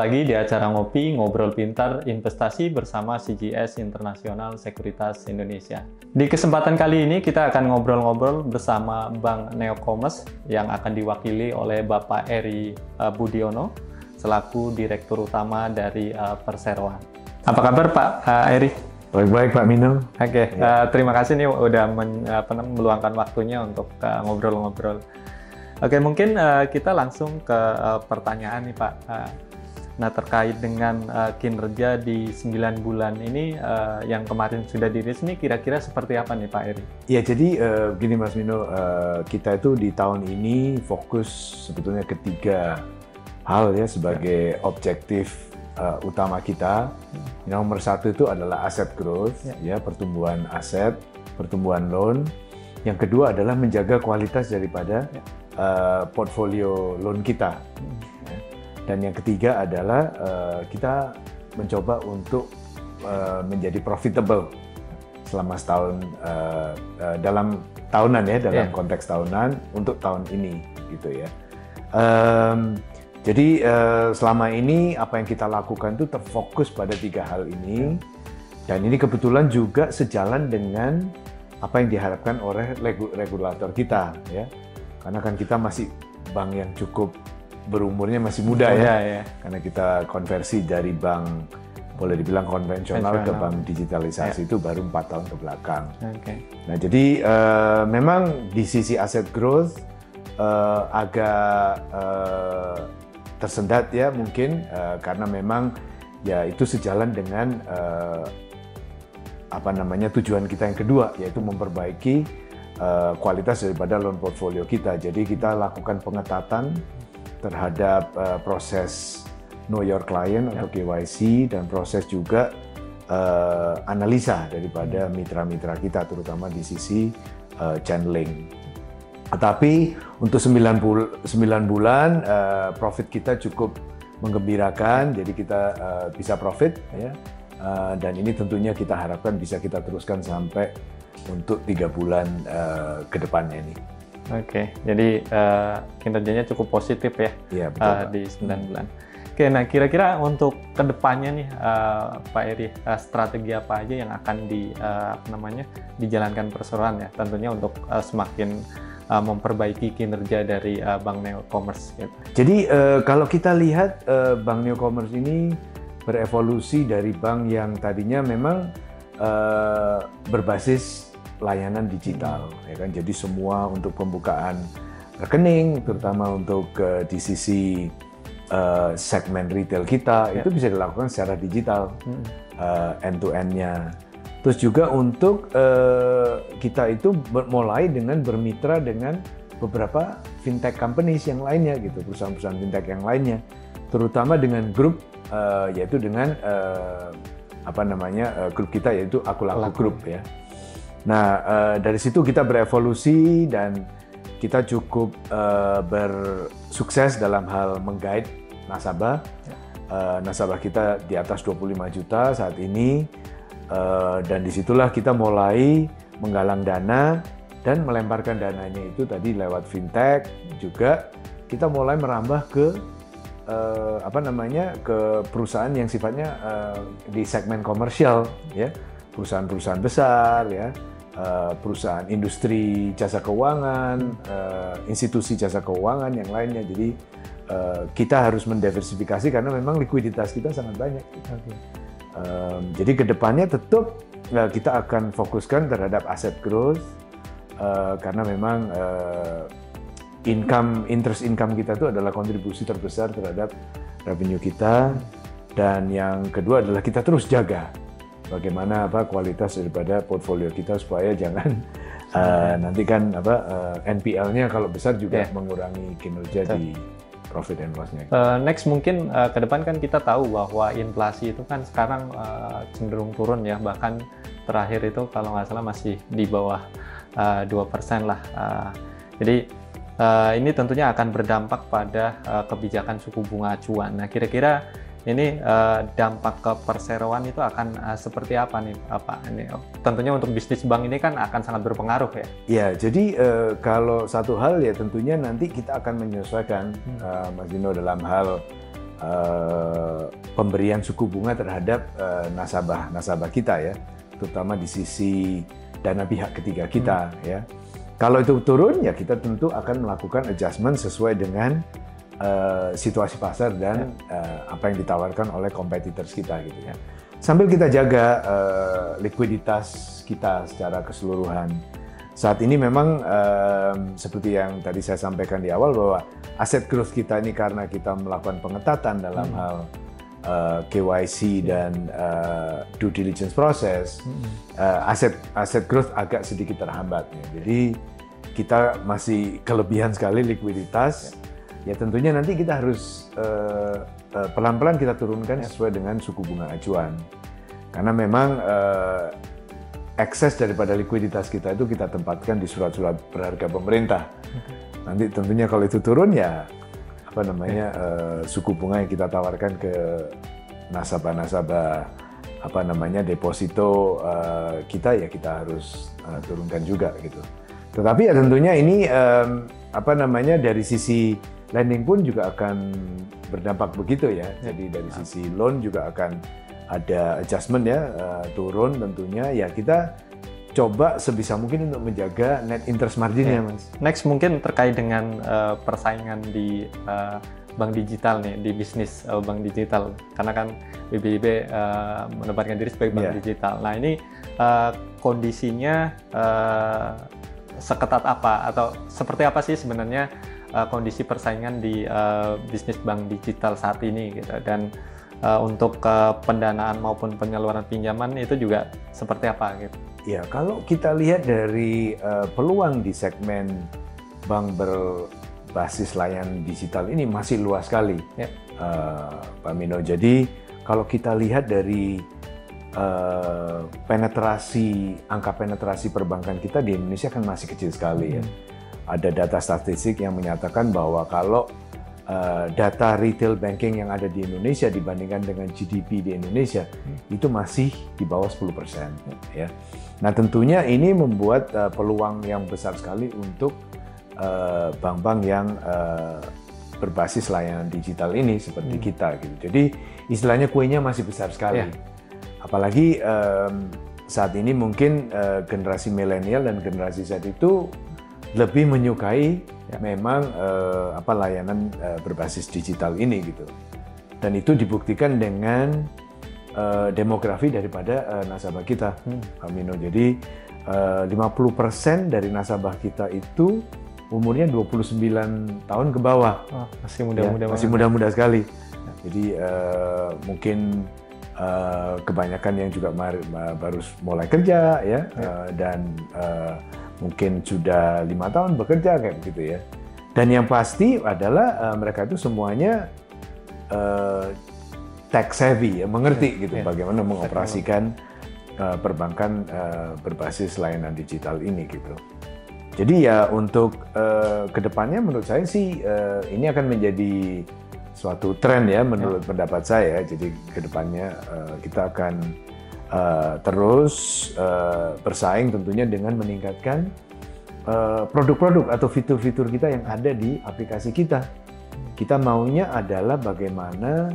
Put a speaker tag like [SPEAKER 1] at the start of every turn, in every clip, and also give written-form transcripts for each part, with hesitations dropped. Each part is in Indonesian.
[SPEAKER 1] lagi di acara Ngopi, Ngobrol Pintar, Investasi bersama CGS International Sekuritas Indonesia. Di kesempatan kali ini kita akan ngobrol-ngobrol bersama Bank Neocommerce yang akan diwakili oleh Bapak Eri Budiono selaku Direktur Utama dari Perseroan. Apa kabar Pak Eri?
[SPEAKER 2] Baik-baik Pak Mino.
[SPEAKER 1] Oke, terima kasih nih udah meluangkan waktunya untuk ngobrol-ngobrol. Oke, mungkin kita langsung ke pertanyaan nih Pak. Nah, terkait dengan kinerja di 9 bulan ini yang kemarin sudah dirilis ini kira-kira seperti apa nih Pak Eri?
[SPEAKER 2] Ya, jadi begini Mas Mino, kita itu di tahun ini fokus sebetulnya ketiga hal ya sebagai objektif utama kita. Yang nomor satu itu adalah asset growth, ya pertumbuhan aset, pertumbuhan loan. Yang kedua adalah menjaga kualitas daripada portfolio loan kita. Dan yang ketiga adalah kita mencoba untuk menjadi profitable selama setahun dalam tahunan ya, dalam konteks tahunan untuk tahun ini gitu ya. Jadi selama ini apa yang kita lakukan itu terfokus pada tiga hal ini, dan ini kebetulan juga sejalan dengan apa yang diharapkan oleh regulator kita ya. Karena kan kita masih bank yang cukup berumurnya masih muda ya. Karena kita konversi dari bank boleh dibilang konvensional ke bank digitalisasi itu baru 4 tahun ke belakang. Nah jadi memang di sisi asset growth agak tersendat ya mungkin karena memang ya itu sejalan dengan tujuan kita yang kedua, yaitu memperbaiki kualitas daripada loan portfolio kita. Jadi kita lakukan pengetatan terhadap proses know your client atau KYC, dan proses juga analisa daripada mitra-mitra kita, terutama di sisi channeling. Tetapi untuk 9 bulan profit kita cukup menggembirakan, jadi kita bisa profit ya. Dan ini tentunya kita harapkan bisa kita teruskan sampai untuk 3 bulan ke depannya ini.
[SPEAKER 1] Oke, jadi kinerjanya cukup positif ya, betul, di 9 bulan. Oke, nah kira-kira untuk kedepannya nih Pak Eri, strategi apa aja yang akan dijalankan Perseroan ya, tentunya untuk semakin memperbaiki kinerja dari Bank Neocommerce. Gitu.
[SPEAKER 2] Jadi kalau kita lihat Bank Neocommerce ini berevolusi dari bank yang tadinya memang berbasis layanan digital, ya kan. Jadi semua untuk pembukaan rekening, terutama untuk di sisi segmen retail kita itu bisa dilakukan secara digital, end-to-end-nya. Terus juga untuk kita itu mulai dengan bermitra dengan beberapa fintech companies yang lainnya gitu, perusahaan-perusahaan fintech yang lainnya, terutama dengan grup yaitu dengan grup kita yaitu Akulaku Group ya. Nah dari situ kita berevolusi dan kita cukup bersukses dalam hal menggait nasabah. Nasabah kita di atas 25 juta saat ini. Dan disitulah kita mulai menggalang dana dan melemparkan dananya itu tadi lewat fintech. Juga kita mulai merambah ke ke perusahaan yang sifatnya di segmen komersial ya, perusahaan-perusahaan besar ya, perusahaan industri jasa keuangan, institusi jasa keuangan yang lainnya. Jadi kita harus mendiversifikasi karena memang likuiditas kita sangat banyak. Jadi kedepannya tetap kita akan fokuskan terhadap asset growth karena memang interest income kita itu adalah kontribusi terbesar terhadap revenue kita. Dan yang kedua adalah kita terus jaga bagaimana kualitas daripada portfolio kita supaya jangan nanti kan NPL-nya kalau besar juga mengurangi kinerja di profit and loss-nya.
[SPEAKER 1] Next mungkin ke depan kan kita tahu bahwa inflasi itu kan sekarang cenderung turun ya, bahkan terakhir itu kalau nggak salah masih di bawah 2% lah. Jadi ini tentunya akan berdampak pada kebijakan suku bunga acuan. Nah, kira-kira ini dampak ke Perseroan itu akan seperti apa nih, Pak? Ini tentunya untuk bisnis bank ini kan akan sangat berpengaruh ya.
[SPEAKER 2] Ya, jadi kalau satu hal ya tentunya nanti kita akan menyesuaikan Mas Dino dalam hal pemberian suku bunga terhadap nasabah kita ya, terutama di sisi dana pihak ketiga kita ya. Kalau itu turun ya kita tentu akan melakukan adjustment sesuai dengan situasi pasar dan apa yang ditawarkan oleh competitors kita gitu ya. Sambil kita jaga likuiditas kita secara keseluruhan. Saat ini memang seperti yang tadi saya sampaikan di awal bahwa aset growth kita ini karena kita melakukan pengetatan dalam hal KYC dan due diligence proses, aset growth agak sedikit terhambat. Ya. Jadi kita masih kelebihan sekali likuiditas. Ya tentunya nanti kita harus pelan-pelan kita turunkan sesuai dengan suku bunga acuan. Karena memang ekses daripada likuiditas kita itu kita tempatkan di surat-surat berharga pemerintah. Nanti tentunya kalau itu turun ya apa namanya suku bunga yang kita tawarkan ke nasabah-nasabah apa namanya deposito kita ya kita harus turunkan juga gitu. Tetapi ya tentunya ini apa namanya dari sisi lending pun juga akan berdampak begitu ya. Jadi dari sisi loan juga akan ada adjustment ya, turun tentunya. Ya kita coba sebisa mungkin untuk menjaga net interest margin-nya, Mas.
[SPEAKER 1] Next mungkin terkait dengan persaingan di bank digital nih, di bisnis bank digital. Karena kan BBIB menempatkan diri sebagai bank digital. Nah ini kondisinya seketat apa atau seperti apa sih sebenarnya kondisi persaingan di bisnis bank digital saat ini gitu, dan untuk pendanaan maupun penyaluran pinjaman itu juga seperti apa gitu?
[SPEAKER 2] Ya kalau kita lihat dari peluang di segmen bank berbasis layanan digital ini masih luas sekali, Pak Mino. Jadi kalau kita lihat dari angka penetrasi perbankan kita di Indonesia kan masih kecil sekali ya. Ada data statistik yang menyatakan bahwa kalau data retail banking yang ada di Indonesia dibandingkan dengan GDP di Indonesia itu masih di bawah 10% ya. Nah tentunya ini membuat peluang yang besar sekali untuk bank-bank yang berbasis layanan digital ini seperti kita gitu. Jadi istilahnya kuenya masih besar sekali. Apalagi saat ini mungkin generasi milenial dan generasi Z itu lebih menyukai memang layanan berbasis digital ini gitu. Dan itu dibuktikan dengan demografi daripada nasabah kita, Pak Mino. Jadi 50% dari nasabah kita itu umurnya 29 tahun ke bawah.
[SPEAKER 1] Masih muda-muda.
[SPEAKER 2] Masih muda-muda sekali. Jadi mungkin kebanyakan yang juga baru mulai kerja ya, dan mungkin sudah 5 tahun bekerja kayak begitu ya. Dan yang pasti adalah mereka itu semuanya tech savvy ya, mengerti gitu bagaimana mengoperasikan perbankan berbasis layanan digital ini gitu. Jadi ya untuk kedepannya menurut saya sih ini akan menjadi suatu tren ya menurut pendapat saya. Jadi kedepannya kita akan terus bersaing tentunya dengan meningkatkan produk-produk atau fitur-fitur kita yang ada di aplikasi kita. Kita maunya adalah bagaimana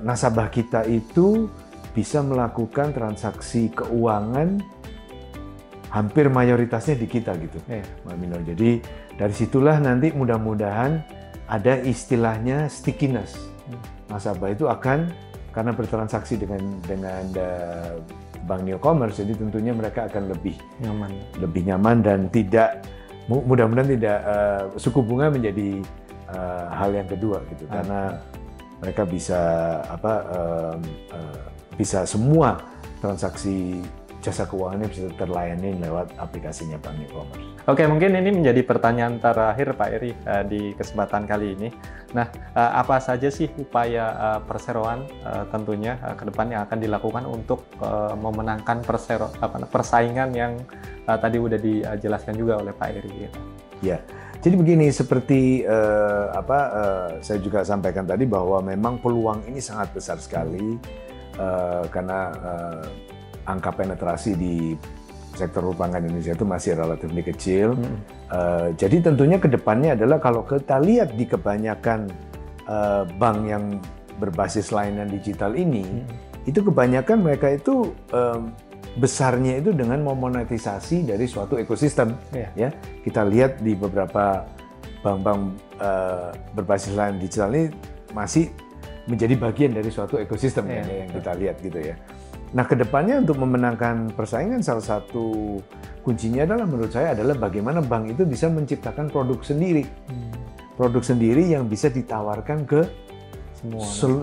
[SPEAKER 2] nasabah kita itu bisa melakukan transaksi keuangan hampir mayoritasnya di kita gitu, Mbak Mino. Jadi dari situlah nanti mudah-mudahan ada istilahnya stickiness. Nasabah itu akan karena bertransaksi dengan bank Neocommerce, jadi tentunya mereka akan lebih nyaman dan tidak mudah-mudahan tidak suku bunga menjadi hal yang kedua gitu, karena mereka bisa bisa semua transaksi jasa keuangannya bisa terlayani lewat aplikasinya Bank Neocommerce.
[SPEAKER 1] Oke, mungkin ini menjadi pertanyaan terakhir Pak Eri di kesempatan kali ini. Nah, apa saja sih upaya perseroan tentunya ke depan yang akan dilakukan untuk memenangkan persaingan yang tadi udah dijelaskan juga oleh Pak Eri?
[SPEAKER 2] Ya, jadi begini, seperti saya juga sampaikan tadi bahwa memang peluang ini sangat besar sekali karena angka penetrasi di sektor perbankan Indonesia itu masih relatif kecil. Jadi tentunya ke depannya adalah kalau kita lihat di kebanyakan bank yang berbasis layanan digital ini, itu kebanyakan mereka itu besarnya itu dengan memonetisasi dari suatu ekosistem. Ya, kita lihat di beberapa bank-bank berbasis layanan digital ini masih menjadi bagian dari suatu ekosistem yang kita lihat gitu ya. Nah, kedepannya untuk memenangkan persaingan salah satu kuncinya adalah menurut saya adalah bagaimana bank itu bisa menciptakan produk sendiri, produk sendiri yang bisa ditawarkan ke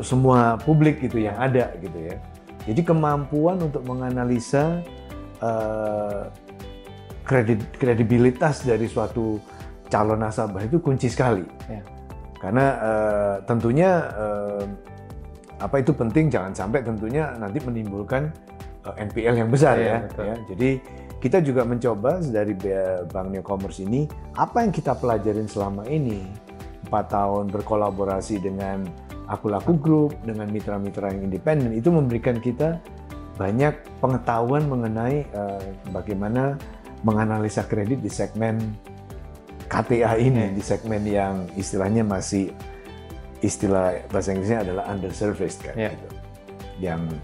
[SPEAKER 2] semua publik gitu yang ada gitu ya. Jadi kemampuan untuk menganalisa kredibilitas dari suatu calon nasabah itu kunci sekali, karena tentunya itu penting, jangan sampai tentunya nanti menimbulkan NPL yang besar ya. Jadi kita juga mencoba dari Bank Newcomers ini, apa yang kita pelajarin selama ini, 4 tahun berkolaborasi dengan Aku-Laku Group, dengan mitra-mitra yang independen, itu memberikan kita banyak pengetahuan mengenai bagaimana menganalisa kredit di segmen KTA ini, di segmen yang istilahnya masih, istilah bahasa Inggrisnya adalah underserviced kan, gitu. Yang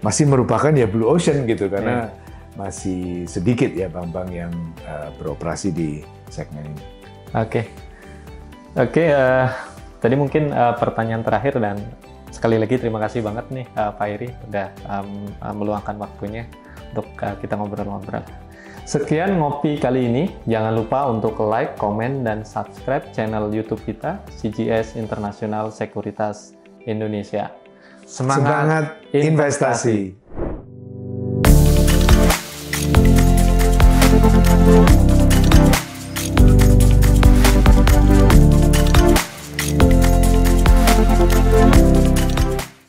[SPEAKER 2] masih merupakan ya blue ocean gitu, karena masih sedikit ya bank-bank yang beroperasi di segmen ini.
[SPEAKER 1] Tadi mungkin pertanyaan terakhir, dan sekali lagi terima kasih banget nih Pak Iri udah meluangkan waktunya untuk kita ngobrol-ngobrol. Sekian ngopi kali ini. Jangan lupa untuk like, komen, dan subscribe channel YouTube kita, CGS International Sekuritas Indonesia.
[SPEAKER 2] Semangat investasi.